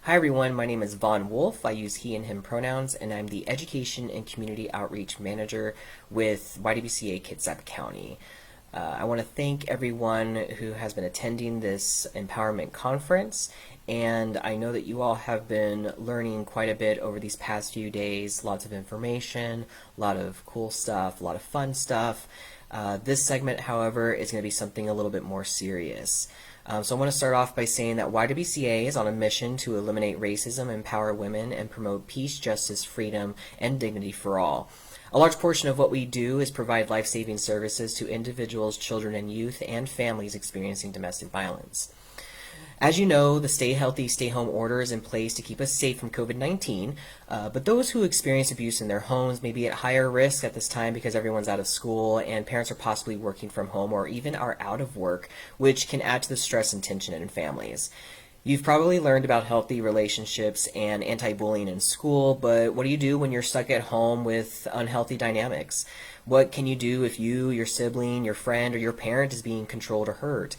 Hi everyone, my name is Vaughn Wolf. I use he and him pronouns, and I'm the Education and Community Outreach Manager with YWCA Kitsap County. I want to thank everyone who has been attending this empowerment conference, and I know that you all have been learning quite a bit over these past few days. Lots of information, a lot of cool stuff, a lot of fun stuff. This segment, however, is going to be something a little bit more serious. So I want to start off by saying that YWCA is on a mission to eliminate racism, empower women, and promote peace, justice, freedom, and dignity for all. A large portion of what we do is provide life-saving services to individuals, children, and youth, and families experiencing domestic violence. As you know, the Stay Healthy, Stay Home order is in place to keep us safe from COVID-19, but those who experience abuse in their homes may be at higher risk at this time because everyone's out of school and parents are possibly working from home or even are out of work, which can add to the stress and tension in families. You've probably learned about healthy relationships and anti-bullying in school, but what do you do when you're stuck at home with unhealthy dynamics? What can you do if you, your sibling, your friend, or your parent is being controlled or hurt?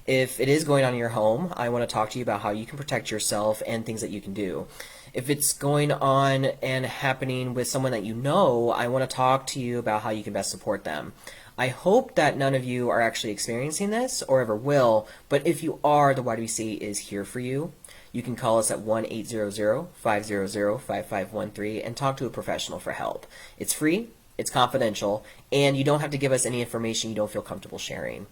If it is going on in your home, I want to talk to you about how you can protect yourself and things that you can do. If it's going on and happening with someone that you know, I want to talk to you about how you can best support them. I hope that none of you are actually experiencing this or ever will, but if you are, the YWCA is here for you. You can call us at 1-800-500-5513 and talk to a professional for help. It's free, it's confidential, and you don't have to give us any information you don't feel comfortable sharing.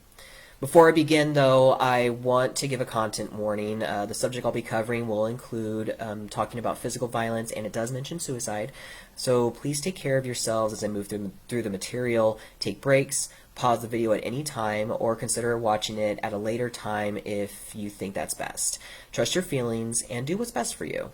Before I begin, though, I want to give a content warning. The subject I'll be covering will include talking about physical violence, and it does mention suicide. So please take care of yourselves as I move through the material. Take breaks, pause the video at any time, or consider watching it at a later time if you think that's best. Trust your feelings and do what's best for you.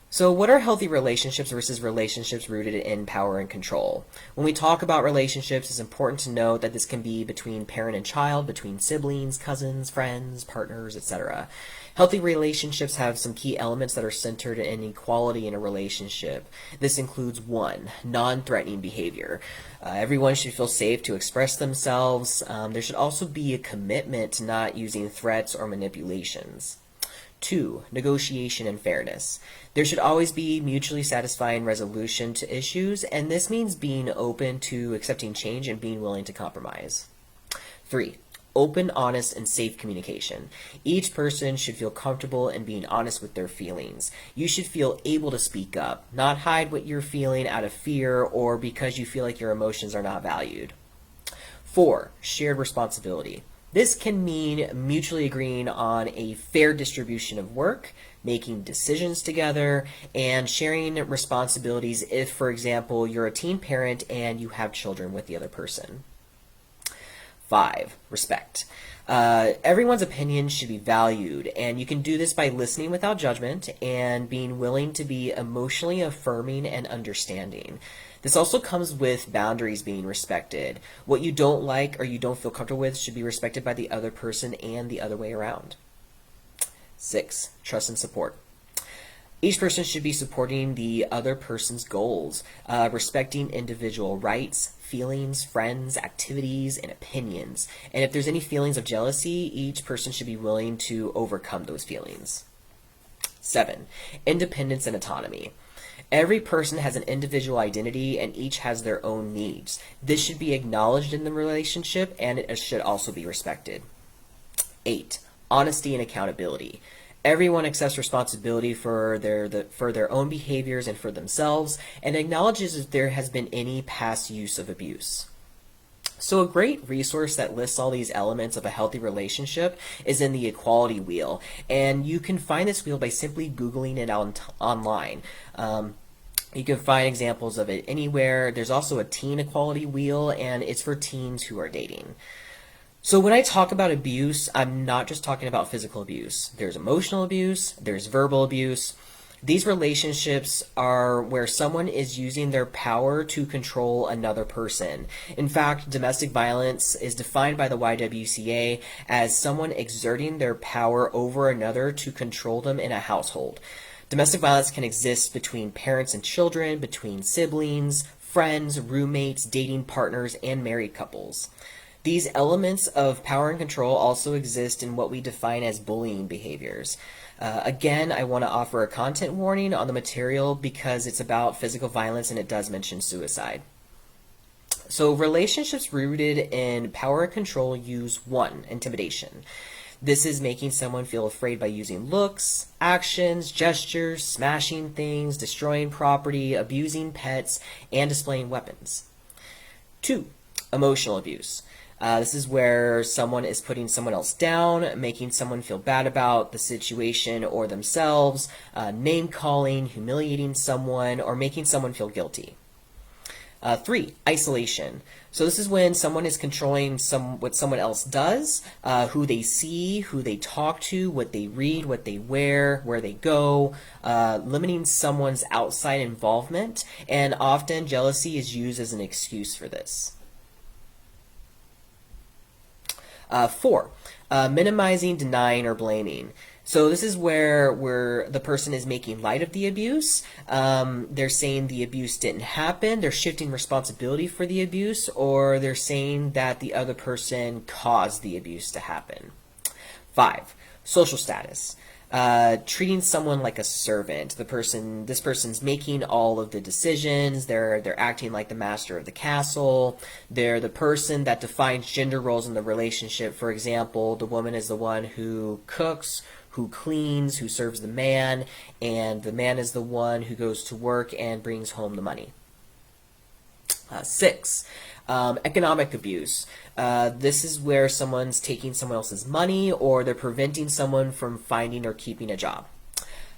So what are healthy relationships versus relationships rooted in power and control? When we talk about relationships, it's important to note that this can be between parent and child, between siblings, cousins, friends, partners, etc. Healthy relationships have some key elements that are centered in equality in a relationship. This includes 1, non-threatening behavior. Everyone should feel safe to express themselves. There should also be a commitment to not using threats or manipulations. 2, negotiation and fairness. There should always be mutually satisfying resolution to issues, and this means being open to accepting change and being willing to compromise. 3, open, honest, and safe communication. Each person should feel comfortable in being honest with their feelings. You should feel able to speak up, not hide what you're feeling out of fear or because you feel like your emotions are not valued. 4, shared responsibility. This can mean mutually agreeing on a fair distribution of work, making decisions together, and sharing responsibilities if, for example, you're a teen parent and you have children with the other person. 5, respect. Everyone's opinion should be valued, and you can do this by listening without judgment and being willing to be emotionally affirming and understanding. This also comes with boundaries being respected. What you don't like or you don't feel comfortable with should be respected by the other person and the other way around. 6, trust and support. Each person should be supporting the other person's goals, respecting individual rights, feelings, friends, activities, and opinions. And if there's any feelings of jealousy, each person should be willing to overcome those feelings. 7, independence and autonomy. Every person has an individual identity and each has their own needs. This should be acknowledged in the relationship and it should also be respected. 8, honesty and accountability. Everyone accepts responsibility for their own behaviors and for themselves and acknowledges if there has been any past use of abuse. So a great resource that lists all these elements of a healthy relationship is in the equality wheel, and you can find this wheel by simply Googling it online. You can find examples of it anywhere. There's also a teen equality wheel, and it's for teens who are dating. So when I talk about abuse, I'm not just talking about physical abuse. There's emotional abuse, there's verbal abuse. These relationships are where someone is using their power to control another person. In fact, domestic violence is defined by the YWCA as someone exerting their power over another to control them in a household. Domestic violence can exist between parents and children, between siblings, friends, roommates, dating partners, and married couples. These elements of power and control also exist in what we define as bullying behaviors. Again, I want to offer a content warning on the material because it's about physical violence and it does mention suicide. So relationships rooted in power and control use 1, intimidation. This is making someone feel afraid by using looks, actions, gestures, smashing things, destroying property, abusing pets, and displaying weapons. 2, emotional abuse. This is where someone is putting someone else down, making someone feel bad about the situation or themselves, name-calling, humiliating someone, or making someone feel guilty. 3, isolation. So this is when someone is controlling what someone else does, who they see, who they talk to, what they read, what they wear, where they go, limiting someone's outside involvement, and often jealousy is used as an excuse for this. 4, minimizing, denying, or blaming. So this is where the person is making light of the abuse. They're saying the abuse didn't happen. They're shifting responsibility for the abuse, or they're saying that the other person caused the abuse to happen. 5, social status. Treating someone like a servant. This person's making all of the decisions. They're acting like the master of the castle. They're the person that defines gender roles in the relationship. For example, the woman is the one who cooks, who cleans, who serves the man, and the man is the one who goes to work and brings home the money. 6, economic abuse. This is where someone's taking someone else's money or they're preventing someone from finding or keeping a job.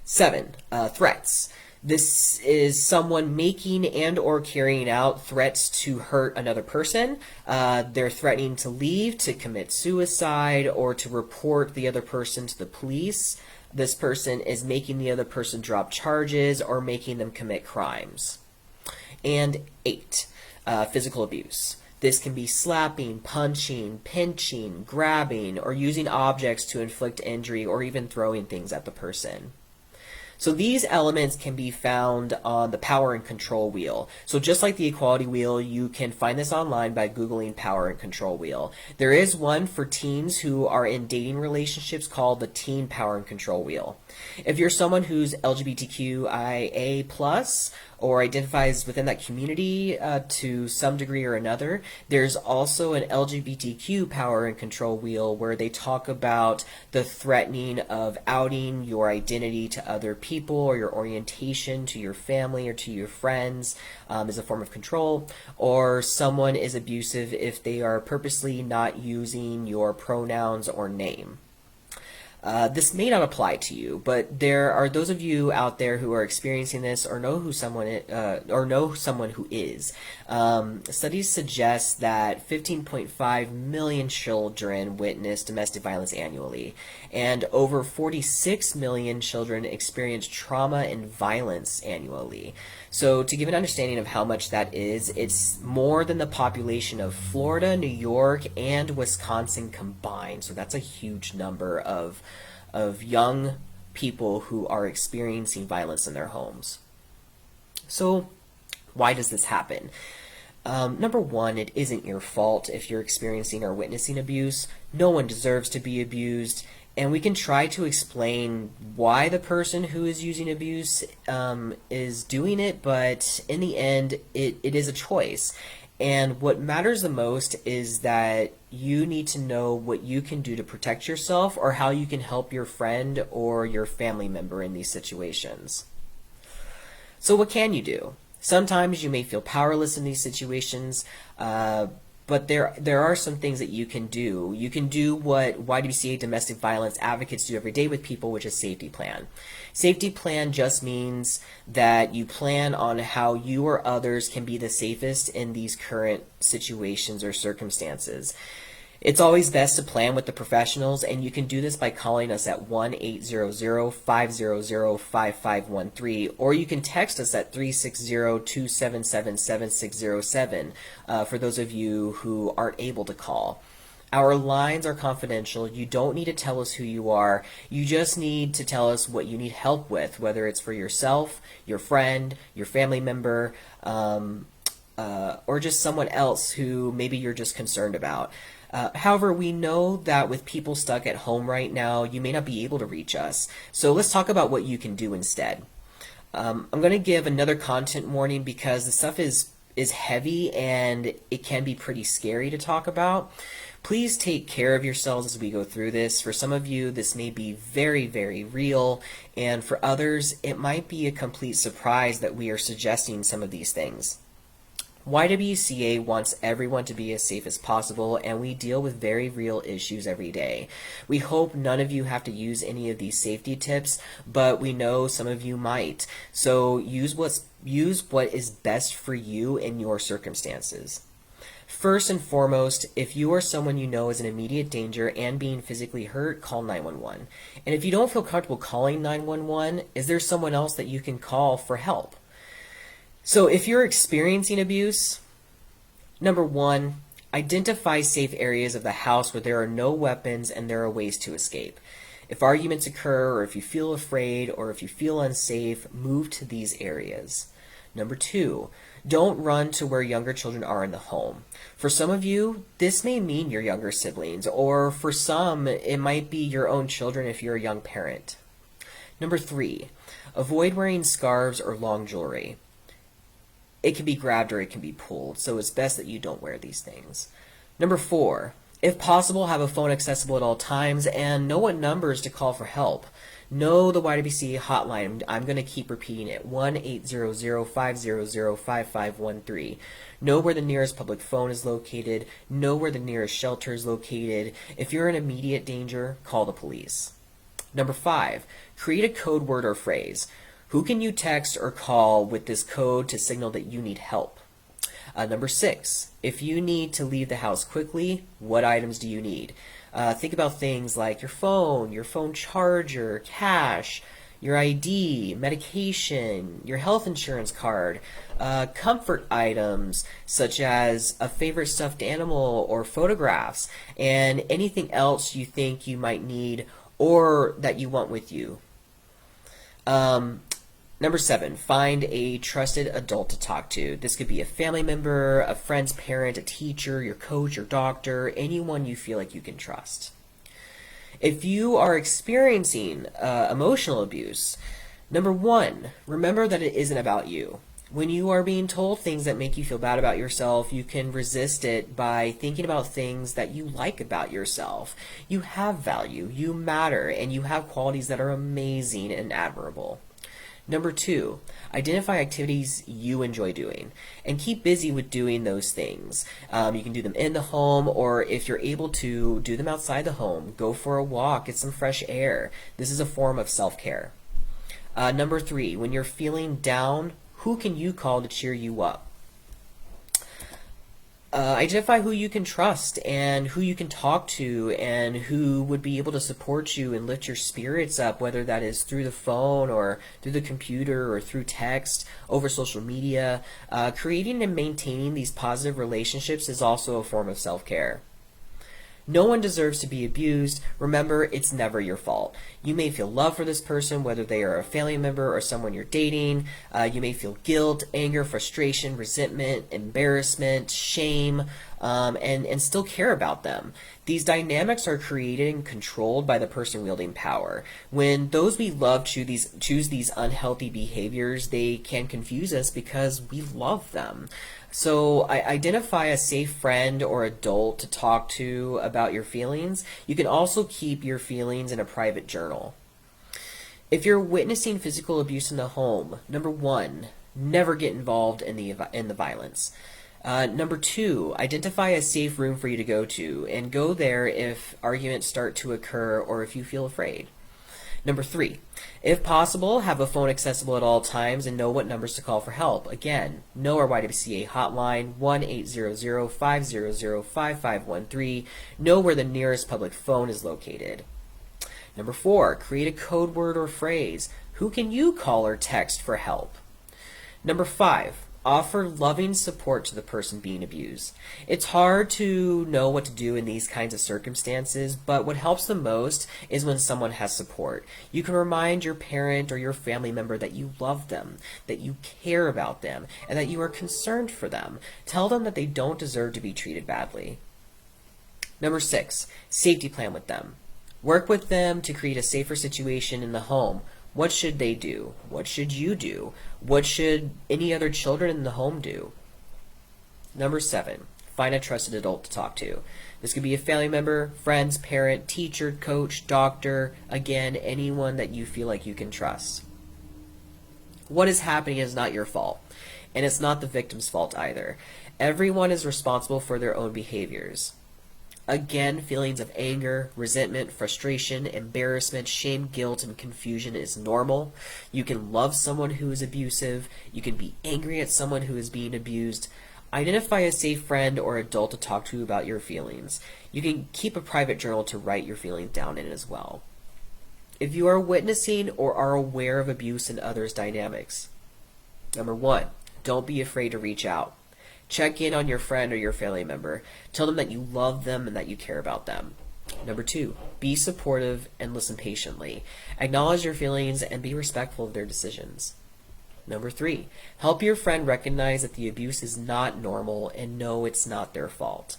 7, threats. This is someone making and or carrying out threats to hurt another person. They're threatening to leave, to commit suicide, or to report the other person to the police. This person is making the other person drop charges or making them commit crimes. And 8, physical abuse. This can be slapping, punching, pinching, grabbing, or using objects to inflict injury, or even throwing things at the person. So these elements can be found on the power and control wheel. So just like the equality wheel, you can find this online by Googling power and control wheel. There is one for teens who are in dating relationships called the teen power and control wheel. If you're someone who's LGBTQIA+, or identifies within that community to some degree or another, there's also an LGBTQ power and control wheel where they talk about the threatening of outing your identity to other people or your orientation to your family or to your friends as a form of control, or someone is abusive if they are purposely not using your pronouns or name. This may not apply to you, but there are those of you out there who are experiencing this or know someone who is. Studies suggest that 15.5 million children witness domestic violence annually, and over 46 million children experience trauma and violence annually. So to give an understanding of how much that is, it's more than the population of Florida, New York, and Wisconsin combined. So that's a huge number of young people who are experiencing violence in their homes. So why does this happen? Number one, it isn't your fault if you're experiencing or witnessing abuse. No one deserves to be abused. And we can try to explain why the person who is using abuse is doing it, but in the end, it is a choice. And what matters the most is that you need to know what you can do to protect yourself or how you can help your friend or your family member in these situations. So what can you do? Sometimes you may feel powerless in these situations, but there are some things that you can do. You can do what YWCA domestic violence advocates do every day with people, which is safety plan. Safety plan just means that you plan on how you or others can be the safest in these current situations or circumstances. It's always best to plan with the professionals, and you can do this by calling us at 1-800-500-5513, or you can text us at 360-277-7607 for those of you who aren't able to call. Our lines are confidential. You don't need to tell us who you are. You just need to tell us what you need help with, whether it's for yourself, your friend, your family member, or just someone else who maybe you're just concerned about. However, we know that with people stuck at home right now, you may not be able to reach us. So let's talk about what you can do instead. I'm going to give another content warning because the stuff is heavy and it can be pretty scary to talk about. Please take care of yourselves as we go through this. For some of you, this may be very, very real, and for others, it might be a complete surprise that we are suggesting some of these things. YWCA wants everyone to be as safe as possible, and we deal with very real issues every day. We hope none of you have to use any of these safety tips, but we know some of you might. So use what is best for you in your circumstances. First and foremost, if you or someone you know is in immediate danger and being physically hurt, call 911. And if you don't feel comfortable calling 911, is there someone else that you can call for help? So if you're experiencing abuse, number one, identify safe areas of the house where there are no weapons and there are ways to escape. If arguments occur, or if you feel afraid, or if you feel unsafe, move to these areas. Number two, don't run to where younger children are in the home. For some of you, this may mean your younger siblings, or for some, it might be your own children if you're a young parent. Number three, avoid wearing scarves or long jewelry. It can be grabbed or it can be pulled, so it's best that you don't wear these things. Number four, if possible, have a phone accessible at all times and know what numbers to call for help. Know the YWCA hotline. I'm going to keep repeating it, 1-800-500-5513. Know where the nearest public phone is located. Know where the nearest shelter is located. If you're in immediate danger, call the police. Number five, create a code word or phrase. Who can you text or call with this code to signal that you need help? Number six, if you need to leave the house quickly, what items do you need? Think about things like your phone charger, cash, your ID, medication, your health insurance card, comfort items such as a favorite stuffed animal or photographs, and anything else you think you might need or that you want with you. Number seven, find a trusted adult to talk to. This could be a family member, a friend's parent, a teacher, your coach, your doctor, anyone you feel like you can trust. If you are experiencing emotional abuse, number one, remember that it isn't about you. When you are being told things that make you feel bad about yourself, you can resist it by thinking about things that you like about yourself. You have value, you matter, and you have qualities that are amazing and admirable. Number two, identify activities you enjoy doing and keep busy with doing those things. You can do them in the home, or if you're able to, do them outside the home. Go for a walk, get some fresh air. This is a form of self-care. Number three, when you're feeling down, who can you call to cheer you up? Identify who you can trust and who you can talk to and who would be able to support you and lift your spirits up, whether that is through the phone or through the computer or through text, over social media. Creating and maintaining these positive relationships is also a form of self-care. No one deserves to be abused. Remember, it's never your fault. You may feel love for this person, whether they are a family member or someone you're dating. You may feel guilt, anger, frustration, resentment, embarrassment, shame, and still care about them. These dynamics are created and controlled by the person wielding power. When those we love choose these unhealthy behaviors, they can confuse us because we love them. So identify a safe friend or adult to talk to about your feelings. You can also keep your feelings in a private journal. If you're witnessing physical abuse in the home, number one, never get involved in the violence. Number two, identify a safe room for you to go to, and go there if arguments start to occur or if you feel afraid. Number three, if possible, have a phone accessible at all times and know what numbers to call for help. Again, know our YWCA hotline, 1-800-500-5513. Know where the nearest public phone is located. Number four, create a code word or phrase. Who can you call or text for help? Number five, Offer loving support to the person being abused. It's hard to know what to do in these kinds of circumstances, but what helps the most is when someone has support. You can remind your parent or your family member that you love them, that you care about them, and that you are concerned for them. Tell them that they don't deserve to be treated badly. Number 6, safety plan with them. Work with them to create a safer situation in the home. What should they do? What should you do? What should any other children in the home do? Number 7, find a trusted adult to talk to. This could be a family member, friends, parent, teacher, coach, doctor, again, anyone that you feel like you can trust. What is happening is not your fault, and it's not the victim's fault either. Everyone is responsible for their own behaviors. Again, feelings of anger, resentment, frustration, embarrassment, shame, guilt, and confusion is normal. You can love someone who is abusive. You can be angry at someone who is being abused. Identify a safe friend or adult to talk to about your feelings. You can keep a private journal to write your feelings down in as well. If you are witnessing or are aware of abuse in others' dynamics, number 1, don't be afraid to reach out. Check in on your friend or your family member. Tell them that you love them and that you care about them. Number 2, be supportive and listen patiently. Acknowledge your feelings and be respectful of their decisions. Number 3, help your friend recognize that the abuse is not normal and know it's not their fault.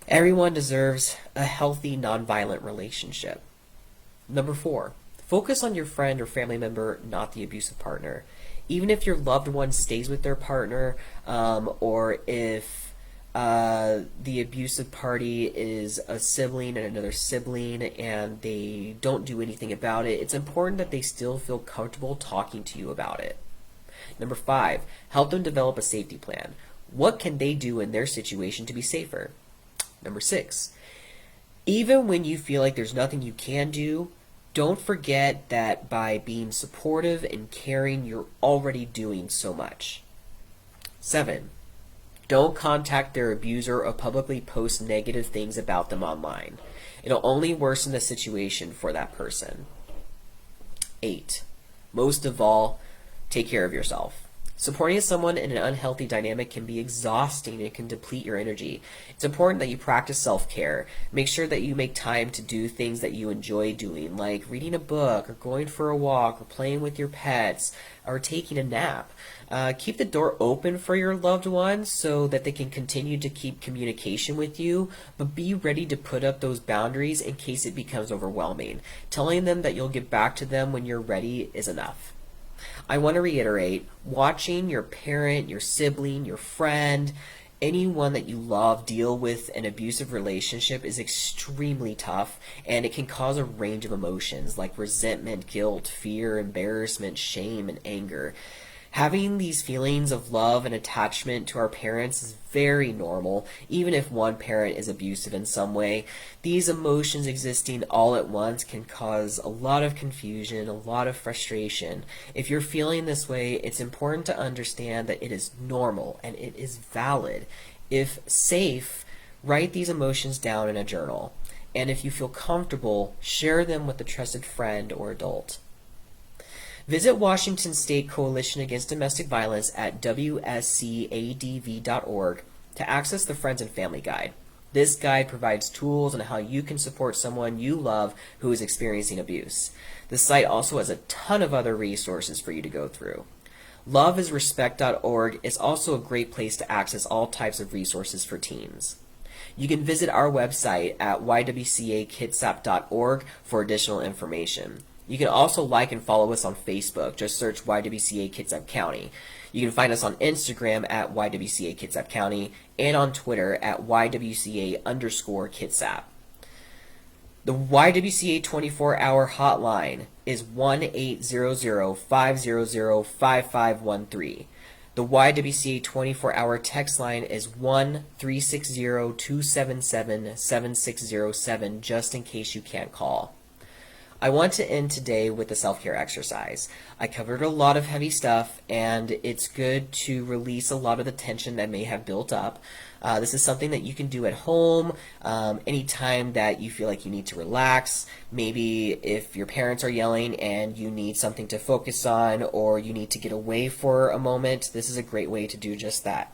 Everyone deserves a healthy, nonviolent relationship. Number 4, focus on your friend or family member, not the abusive partner. Even if your loved one stays with their partner, or if the abusive party is a sibling and another sibling and they don't do anything about it, it's important that they still feel comfortable talking to you about it. Number 5, help them develop a safety plan. What can they do in their situation to be safer? Number 6, even when you feel like there's nothing you can do, don't forget that by being supportive and caring, you're already doing so much. 7, don't contact their abuser or publicly post negative things about them online. It'll only worsen the situation for that person. 8, most of all, take care of yourself. Supporting someone in an unhealthy dynamic can be exhausting and can deplete your energy. It's important that you practice self-care. Make sure that you make time to do things that you enjoy doing, like reading a book, or going for a walk, or playing with your pets, or taking a nap. Keep the door open for your loved ones so that they can continue to keep communication with you, but be ready to put up those boundaries in case it becomes overwhelming. Telling them that you'll get back to them when you're ready is enough. I want to reiterate, watching your parent, your sibling, your friend, anyone that you love deal with an abusive relationship is extremely tough, and it can cause a range of emotions like resentment, guilt, fear, embarrassment, shame, and anger. Having these feelings of love and attachment to our parents is very normal, even if one parent is abusive in some way. These emotions existing all at once can cause a lot of confusion, a lot of frustration. If you're feeling this way, it's important to understand that it is normal and it is valid. If safe, write these emotions down in a journal. And if you feel comfortable, share them with a trusted friend or adult. Visit Washington State Coalition Against Domestic Violence at WSCADV.org to access the Friends and Family Guide. This guide provides tools on how you can support someone you love who is experiencing abuse. The site also has a ton of other resources for you to go through. Loveisrespect.org is also a great place to access all types of resources for teens. You can visit our website at YWCAKitsap.org for additional information. You can also like and follow us on Facebook. Just search YWCA Kitsap County. You can find us on Instagram at YWCA Kitsap County and on Twitter at YWCA_Kitsap. The YWCA 24-hour hotline is 1-800-500-5513. The YWCA 24-hour text line is 1-360-277-7607, just in case you can't call. I want to end today with a self-care exercise. I covered a lot of heavy stuff, and it's good to release a lot of the tension that may have built up. This is something that you can do at home anytime that you feel like you need to relax. Maybe if your parents are yelling and you need something to focus on, or you need to get away for a moment, this is a great way to do just that.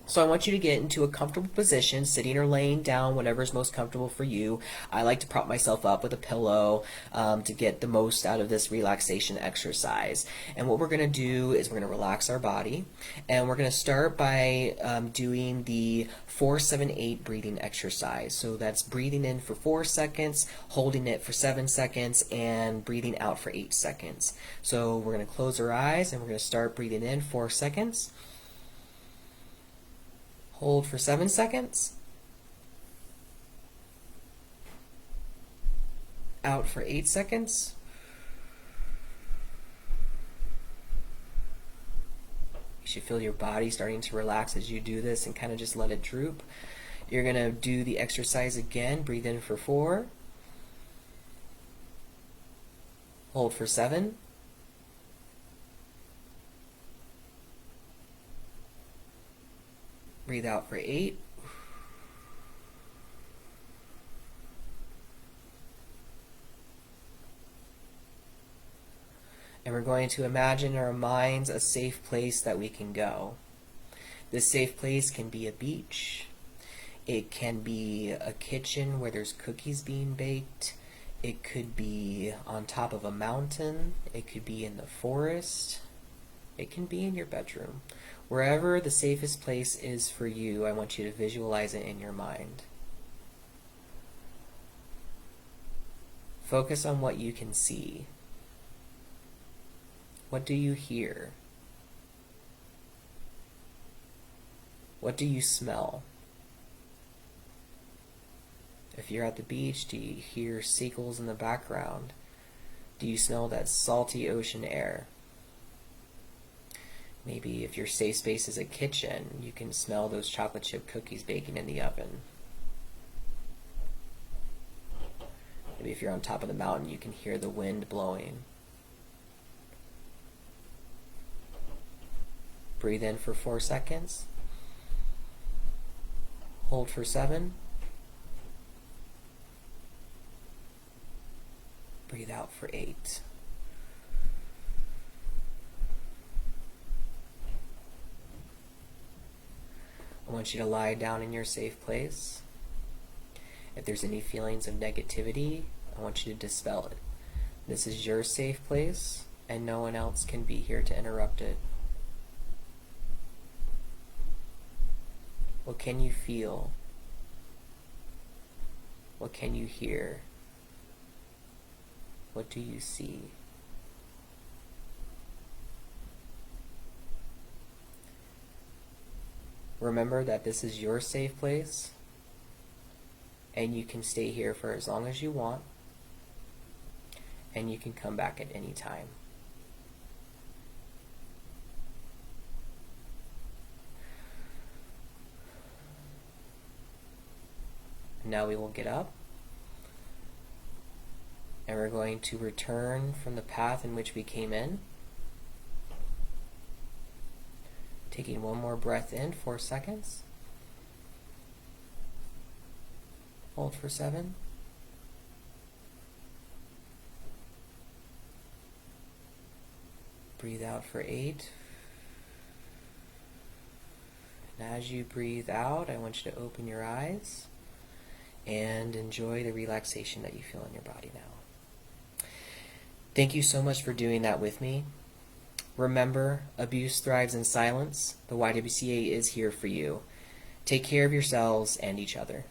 So I want you to get into a comfortable position, sitting or laying down, whatever is most comfortable for you. I like to prop myself up with a pillow to get the most out of this relaxation exercise. And what we're going to do is we're going to relax our body, and we're going to start by doing the 4-7-8 breathing exercise. So that's breathing in for 4 seconds, holding it for 7 seconds, and breathing out for 8 seconds. So we're going to close our eyes, and we're going to start breathing in 4 seconds. Hold for 7 seconds. Out for 8 seconds. You should feel your body starting to relax as you do this and kind of just let it droop. You're going to do the exercise again. Breathe in for 4. Hold for 7. Breathe out for 8. And we're going to imagine in our minds a safe place that we can go. This safe place can be a beach. It can be a kitchen where there's cookies being baked. It could be on top of a mountain. It could be in the forest. It can be in your bedroom. Wherever the safest place is for you, I want you to visualize it in your mind. Focus on what you can see. What do you hear? What do you smell? If you're at the beach, do you hear seagulls in the background? Do you smell that salty ocean air? Maybe if your safe space is a kitchen, you can smell those chocolate chip cookies baking in the oven. Maybe if you're on top of the mountain, you can hear the wind blowing. Breathe in for 4 seconds. Hold for 7. Breathe out for 8. I want you to lie down in your safe place. If there's any feelings of negativity, I want you to dispel it. This is your safe place, and no one else can be here to interrupt it. What can you feel? What can you hear? What do you see? Remember that this is your safe place, and you can stay here for as long as you want, and you can come back at any time. Now we will get up, and we're going to return from the path in which we came in. Taking one more breath in, 4 seconds. Hold for 7. Breathe out for 8. And as you breathe out, I want you to open your eyes and enjoy the relaxation that you feel in your body now. Thank you so much for doing that with me. Remember, abuse thrives in silence. The YWCA is here for you. Take care of yourselves and each other.